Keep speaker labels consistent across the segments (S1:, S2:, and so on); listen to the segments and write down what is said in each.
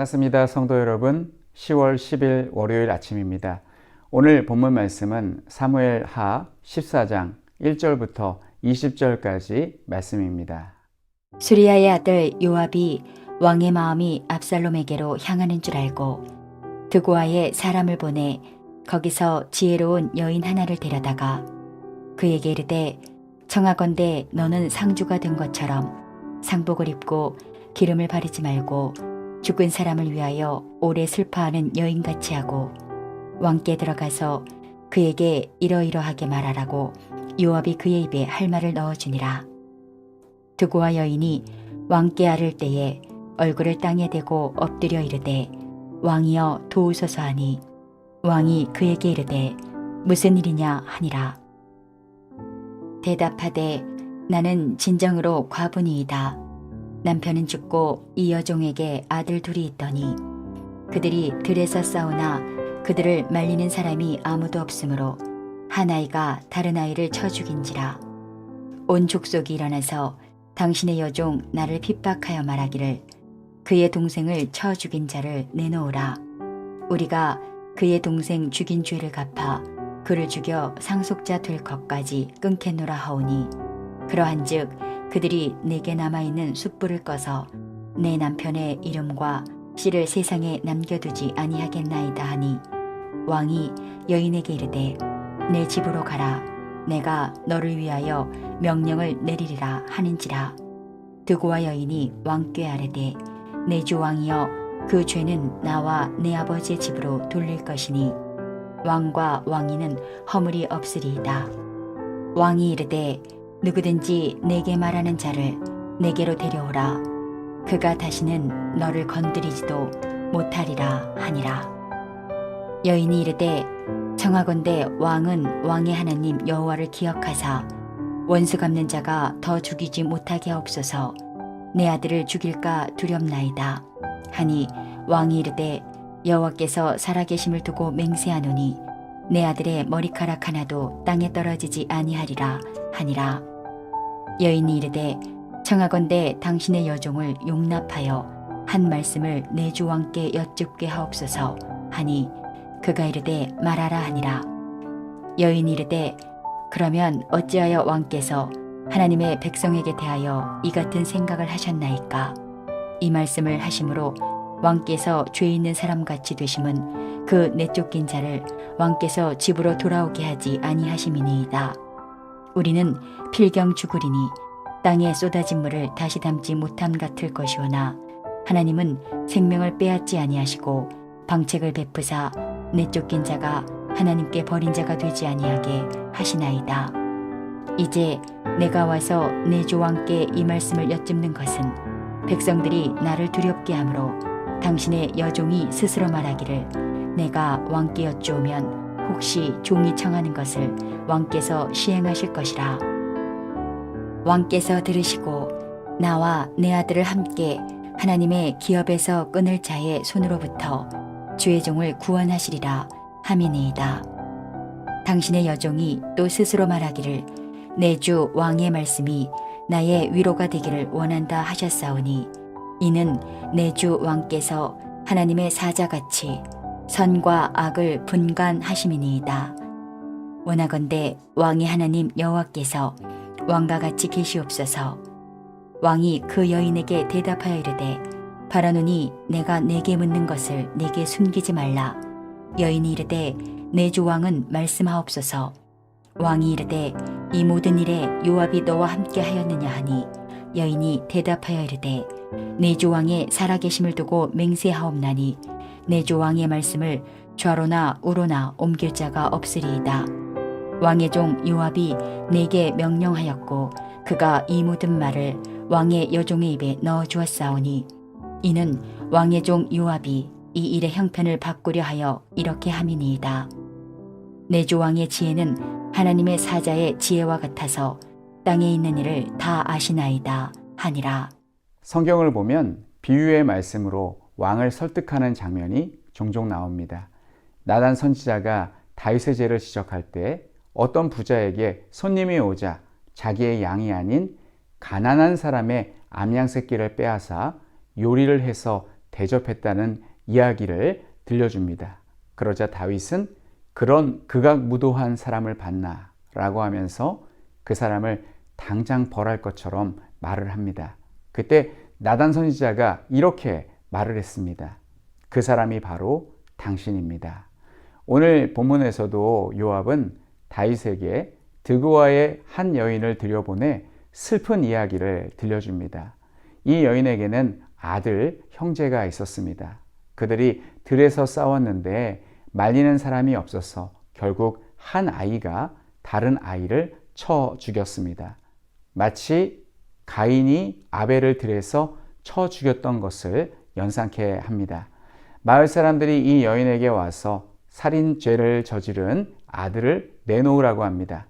S1: 반갑습니다. 성도 여러분. 10월 10일 월요일 아침입니다. 오늘 본문 말씀은 사무엘 하 14장 1절부터 20절까지 말씀입니다.
S2: 수리야의 아들 요압이 왕의 마음이 압살롬에게로 향하는 줄 알고 드고아에 사람을 보내 거기서 지혜로운 여인 하나를 데려다가 그에게 이르되 청하건대 너는 상주가 된 것처럼 상복을 입고 기름을 바르지 말고 죽은 사람을 위하여 오래 슬퍼하는 여인같이 하고 왕께 들어가서 그에게 이러이러하게 말하라고 요압이 그의 입에 할 말을 넣어주니라. 드고아 여인이 왕께 아를 때에 얼굴을 땅에 대고 엎드려 이르되 왕이여 도우소서 하니 왕이 그에게 이르되 무슨 일이냐 하니라. 대답하되 나는 진정으로 과부니이다. 남편은 죽고 이 여종에게 아들 둘이 있더니 그들이 들에서 싸우나 그들을 말리는 사람이 아무도 없으므로 한 아이가 다른 아이를 쳐 죽인지라. 온 족속이 일어나서 당신의 여종 나를 핍박하여 말하기를 그의 동생을 쳐 죽인 자를 내놓으라. 우리가 그의 동생 죽인 죄를 갚아 그를 죽여 상속자 될 것까지 끊겠노라 하오니 그러한즉 그들이 내게 남아있는 숯불을 꺼서 내 남편의 이름과 씨를 세상에 남겨두지 아니하겠나이다 하니 왕이 여인에게 이르되 내 집으로 가라. 내가 너를 위하여 명령을 내리리라 하는지라. 드고아 여인이 왕께 아뢰되 내 주 왕이여 그 죄는 나와 내 아버지의 집으로 돌릴 것이니 왕과 왕위는 허물이 없으리이다. 왕이 이르되 누구든지 내게 말하는 자를 내게로 데려오라. 그가 다시는 너를 건드리지도 못하리라 하니라. 여인이 이르되 청하건대 왕은 왕의 하나님 여호와를 기억하사 원수 갚는 자가 더 죽이지 못하게 하옵소서. 내 아들을 죽일까 두렵나이다 하니 왕이 이르되 여호와께서 살아계심을 두고 맹세하노니 내 아들의 머리카락 하나도 땅에 떨어지지 아니하리라 하니라. 여인이 이르되 청하건대 당신의 여종을 용납하여 한 말씀을 내 주 왕께 여쭙게 하옵소서 하니 그가 이르되 말하라 하니라. 여인이 이르되 그러면 어찌하여 왕께서 하나님의 백성에게 대하여 이 같은 생각을 하셨나이까. 이 말씀을 하심으로 왕께서 죄 있는 사람같이 되심은 그 내쫓긴 자를 왕께서 집으로 돌아오게 하지 아니하심이니이다. 우리는 필경 죽으리니 땅에 쏟아진 물을 다시 담지 못함 같을 것이오나 하나님은 생명을 빼앗지 아니하시고 방책을 베푸사 내쫓긴 자가 하나님께 버린 자가 되지 아니하게 하시나이다. 이제 내가 와서 내 주 왕께 이 말씀을 여쭙는 것은 백성들이 나를 두렵게 하므로 당신의 여종이 스스로 말하기를 내가 왕께 여쭈오면 혹시 종이 청하는 것을 왕께서 시행하실 것이라. 왕께서 들으시고 나와 내 아들을 함께 하나님의 기업에서 끊을 자의 손으로부터 주의 종을 구원하시리라 하미니이다. 당신의 여종이 또 스스로 말하기를 내 주 왕의 말씀이 나의 위로가 되기를 원한다 하셨사오니 이는 내 주 왕께서 하나님의 사자같이 선과 악을 분간하심이니이다. 원하건대 왕의 하나님 여호와께서 왕과 같이 계시옵소서. 왕이 그 여인에게 대답하여 이르되 바라노니 내가 내게 묻는 것을 내게 숨기지 말라. 여인이 이르되 내 주 왕은 말씀하옵소서. 왕이 이르되 이 모든 일에 요압이 너와 함께 하였느냐 하니 여인이 대답하여 이르되 내 주 왕의 살아계심을 두고 맹세하옵나니 내 주 왕의 말씀을 좌로나 우로나 옮길 자가 없으리이다. 왕의 종 요압이 내게 명령하였고 그가 이 모든 말을 왕의 여종의 입에 넣어 주었사오니 이는 왕의 종 요압이 이 일의 형편을 바꾸려 하여 이렇게 함이니이다. 내 주 왕의 지혜는 하나님의 사자의 지혜와 같아서 땅에 있는 일을 다 아시나이다 하니라.
S1: 성경을 보면 비유의 말씀으로 왕을 설득하는 장면이 종종 나옵니다. 나단 선지자가 다윗의 죄를 지적할 때 어떤 부자에게 손님이 오자 자기의 양이 아닌 가난한 사람의 암양 새끼를 빼앗아 요리를 해서 대접했다는 이야기를 들려줍니다. 그러자 다윗은 그런 극악무도한 사람을 봤나? 라고 하면서 그 사람을 당장 벌할 것처럼 말을 합니다. 그때 나단 선지자가 이렇게 말을 했습니다. 그 사람이 바로 당신입니다. 오늘 본문에서도 요압은 다윗에게 드고아의 한 여인을 들여보내 슬픈 이야기를 들려줍니다. 이 여인에게는 아들, 형제가 있었습니다. 그들이 들에서 싸웠는데 말리는 사람이 없어서 결국 한 아이가 다른 아이를 쳐 죽였습니다. 마치 가인이 아벨을 들에서 쳐 죽였던 것을 연상케 합니다. 마을 사람들이 이 여인에게 와서 살인죄를 저지른 아들을 내놓으라고 합니다.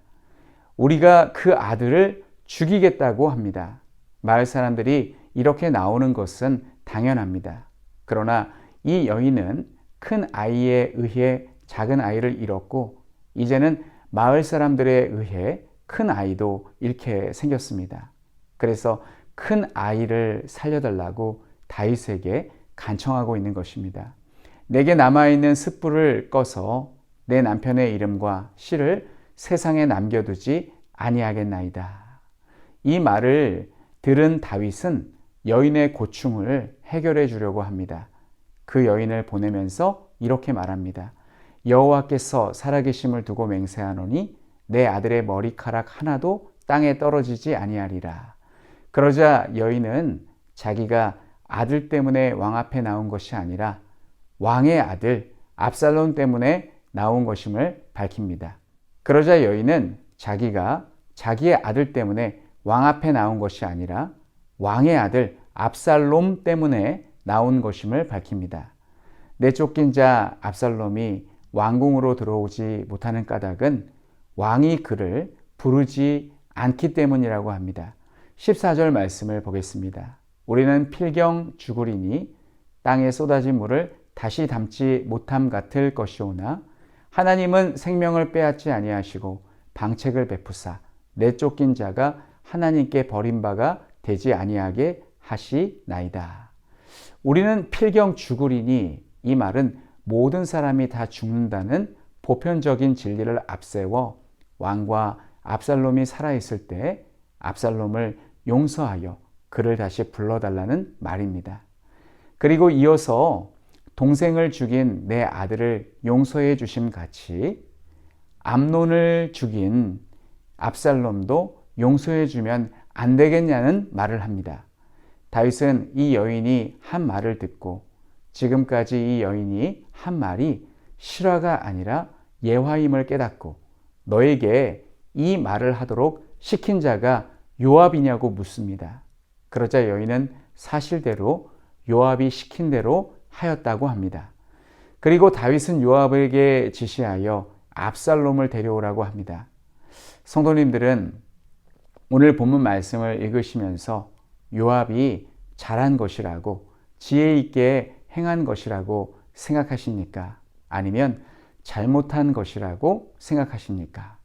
S1: 우리가 그 아들을 죽이겠다고 합니다. 마을 사람들이 이렇게 나오는 것은 당연합니다. 그러나 이 여인은 큰 아이에 의해 작은 아이를 잃었고 이제는 마을 사람들에 의해 큰 아이도 잃게 생겼습니다. 그래서 큰 아이를 살려달라고 다윗에게 간청하고 있는 것입니다. 내게 남아있는 숯불을 꺼서 내 남편의 이름과 씨를 세상에 남겨두지 아니하겠나이다. 이 말을 들은 다윗은 여인의 고충을 해결해 주려고 합니다. 그 여인을 보내면서 이렇게 말합니다. 여호와께서 살아계심을 두고 맹세하노니 내 아들의 머리카락 하나도 땅에 떨어지지 아니하리라. 그러자 여인은 자기가 아들 때문에 왕 앞에 나온 것이 아니라 왕의 아들 압살롬 때문에 나온 것임을 밝힙니다. 그러자 여인은 자기가 자기의 아들 때문에 왕 앞에 나온 것이 아니라 왕의 아들 압살롬 때문에 나온 것임을 밝힙니다. 내쫓긴 자 압살롬이 왕궁으로 들어오지 못하는 까닭은 왕이 그를 부르지 않기 때문이라고 합니다. 14절 말씀을 보겠습니다. 우리는 필경 죽으리니 땅에 쏟아진 물을 다시 담지 못함 같을 것이오나 하나님은 생명을 빼앗지 아니하시고 방책을 베푸사 내쫓긴 자가 하나님께 버림바가 되지 아니하게 하시나이다. 우리는 필경 죽으리니 이 말은 모든 사람이 다 죽는다는 보편적인 진리를 앞세워 왕과 압살롬이 살아있을 때 압살롬을 용서하여 그를 다시 불러달라는 말입니다. 그리고 이어서 동생을 죽인 내 아들을 용서해 주심 같이 암논을 죽인 압살롬도 용서해 주면 안 되겠냐는 말을 합니다. 다윗은 이 여인이 한 말을 듣고 지금까지 이 여인이 한 말이 실화가 아니라 예화임을 깨닫고 너에게 이 말을 하도록 시킨 자가 요압이냐고 묻습니다. 그러자 여인은 사실대로 요압이 시킨 대로 하였다고 합니다. 그리고 다윗은 요압에게 지시하여 압살롬을 데려오라고 합니다. 성도님들은 오늘 본문 말씀을 읽으시면서 요압이 잘한 것이라고 지혜 있게 행한 것이라고 생각하십니까? 아니면 잘못한 것이라고 생각하십니까?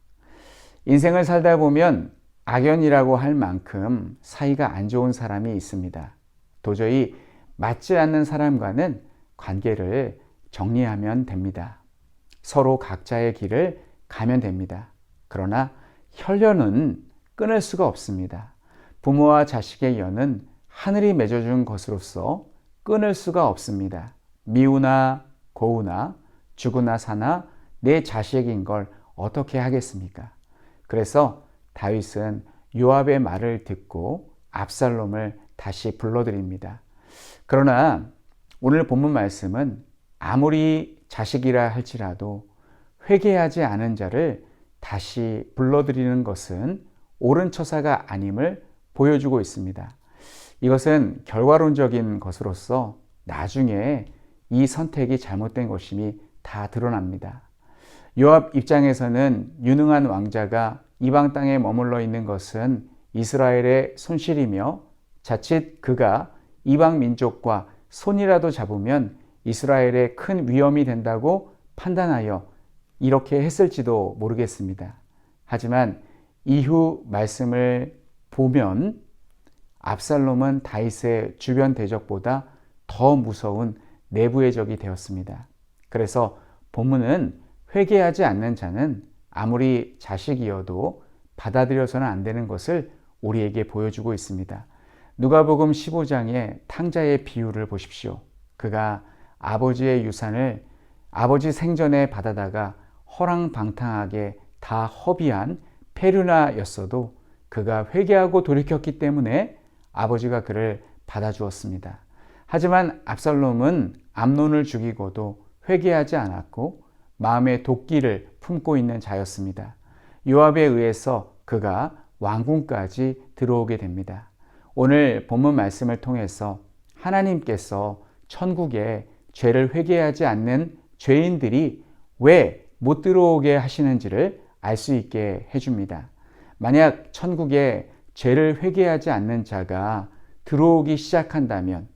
S1: 인생을 살다 보면 악연이라고 할 만큼 사이가 안 좋은 사람이 있습니다. 도저히 맞지 않는 사람과는 관계를 정리하면 됩니다. 서로 각자의 길을 가면 됩니다. 그러나 혈연은 끊을 수가 없습니다. 부모와 자식의 연은 하늘이 맺어준 것으로서 끊을 수가 없습니다. 미우나 고우나 죽으나 사나 내 자식인 걸 어떻게 하겠습니까? 그래서 다윗은 요압의 말을 듣고 압살롬을 다시 불러드립니다. 그러나 오늘 본문 말씀은 아무리 자식이라 할지라도 회개하지 않은 자를 다시 불러들이는 것은 옳은 처사가 아님을 보여주고 있습니다. 이것은 결과론적인 것으로서 나중에 이 선택이 잘못된 것임이 다 드러납니다. 요압 입장에서는 유능한 왕자가 이방 땅에 머물러 있는 것은 이스라엘의 손실이며 자칫 그가 이방 민족과 손이라도 잡으면 이스라엘에 큰 위험이 된다고 판단하여 이렇게 했을지도 모르겠습니다. 하지만 이후 말씀을 보면 압살롬은 다윗의 주변 대적보다 더 무서운 내부의 적이 되었습니다. 그래서 본문은 회개하지 않는 자는 아무리 자식이어도 받아들여서는 안 되는 것을 우리에게 보여주고 있습니다. 누가복음 15장의 탕자의 비유를 보십시오. 그가 아버지의 유산을 아버지 생전에 받아다가 허랑방탕하게 다 허비한 페류나였어도 그가 회개하고 돌이켰기 때문에 아버지가 그를 받아주었습니다. 하지만 압살롬은 암논을 죽이고도 회개하지 않았고 마음의 도끼를 품고 있는 자였습니다. 요압에 의해서 그가 왕궁까지 들어오게 됩니다. 오늘 본문 말씀을 통해서 하나님께서 천국에 죄를 회개하지 않는 죄인들이 왜 못 들어오게 하시는지를 알 수 있게 해줍니다. 만약 천국에 죄를 회개하지 않는 자가 들어오기 시작한다면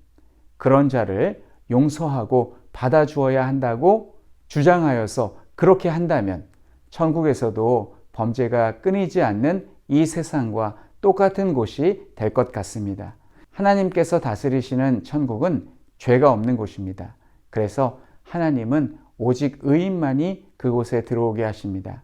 S1: 그런 자를 용서하고 받아주어야 한다고 주장하여서 그렇게 한다면 천국에서도 범죄가 끊이지 않는 이 세상과 똑같은 곳이 될 것 같습니다. 하나님께서 다스리시는 천국은 죄가 없는 곳입니다. 그래서 하나님은 오직 의인만이 그곳에 들어오게 하십니다.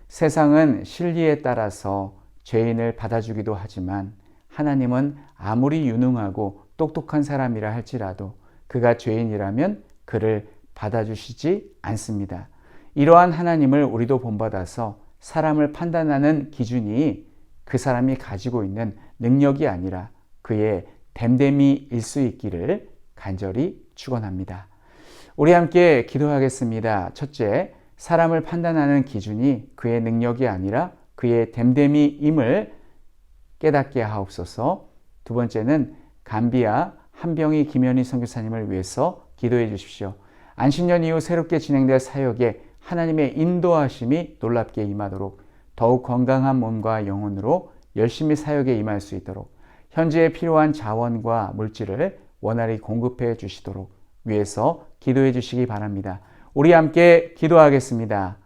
S1: 세상은 실리에 따라서 죄인을 받아주기도 하지만 하나님은 아무리 유능하고 똑똑한 사람이라 할지라도 그가 죄인이라면 그를 받아주시지 않습니다. 이러한 하나님을 우리도 본받아서 사람을 판단하는 기준이 그 사람이 가지고 있는 능력이 아니라 그의 됨됨이일 수 있기를 간절히 축원합니다. 우리 함께 기도하겠습니다. 첫째, 사람을 판단하는 기준이 그의 능력이 아니라 그의 됨됨이임을 깨닫게 하옵소서. 두 번째는 감비아 한병희 김현희 선교사님을 위해서 기도해 주십시오. 안식년 이후 새롭게 진행될 사역에 하나님의 인도하심이 놀랍게 임하도록 더욱 건강한 몸과 영혼으로 열심히 사역에 임할 수 있도록 현재에 필요한 자원과 물질을 원활히 공급해 주시도록 위해서 기도해 주시기 바랍니다. 우리 함께 기도하겠습니다.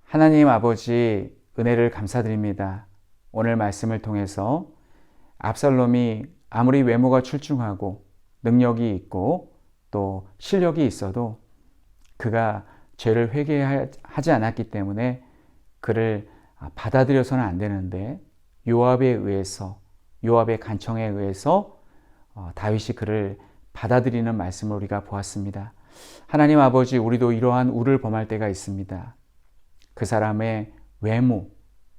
S1: 하나님 아버지, 은혜를 감사드립니다. 오늘 말씀을 통해서 압살롬이 아무리 외모가 출중하고 능력이 있고 또 실력이 있어도 그가 죄를 회개하지 않았기 때문에 그를 받아들여서는 안 되는데 요압의 간청에 의해서 다윗이 그를 받아들이는 말씀을 우리가 보았습니다. 하나님 아버지, 우리도 이러한 우를 범할 때가 있습니다. 그 사람의 외모,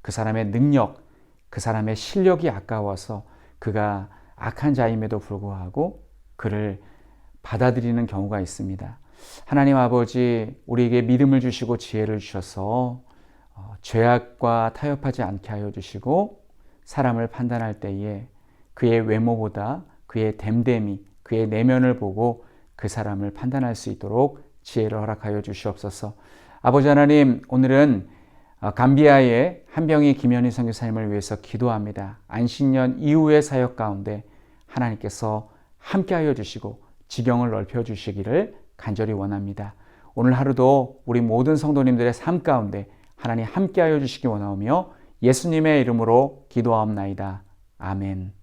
S1: 그 사람의 능력, 그 사람의 실력이 아까워서 그가 악한 자임에도 불구하고 그를 받아들이는 경우가 있습니다. 하나님 아버지, 우리에게 믿음을 주시고 지혜를 주셔서 죄악과 타협하지 않게 하여 주시고 사람을 판단할 때에 그의 외모보다 그의 됨됨이, 그의 내면을 보고 그 사람을 판단할 수 있도록 지혜를 허락하여 주시옵소서. 아버지 하나님, 오늘은 감비아의 한병희 김현희 선교사님을 위해서 기도합니다. 안식년 이후의 사역 가운데 하나님께서 함께하여 주시고 지경을 넓혀 주시기를 간절히 원합니다. 오늘 하루도 우리 모든 성도님들의 삶 가운데 하나님 함께하여 주시기 원하오며 예수님의 이름으로 기도하옵나이다. 아멘.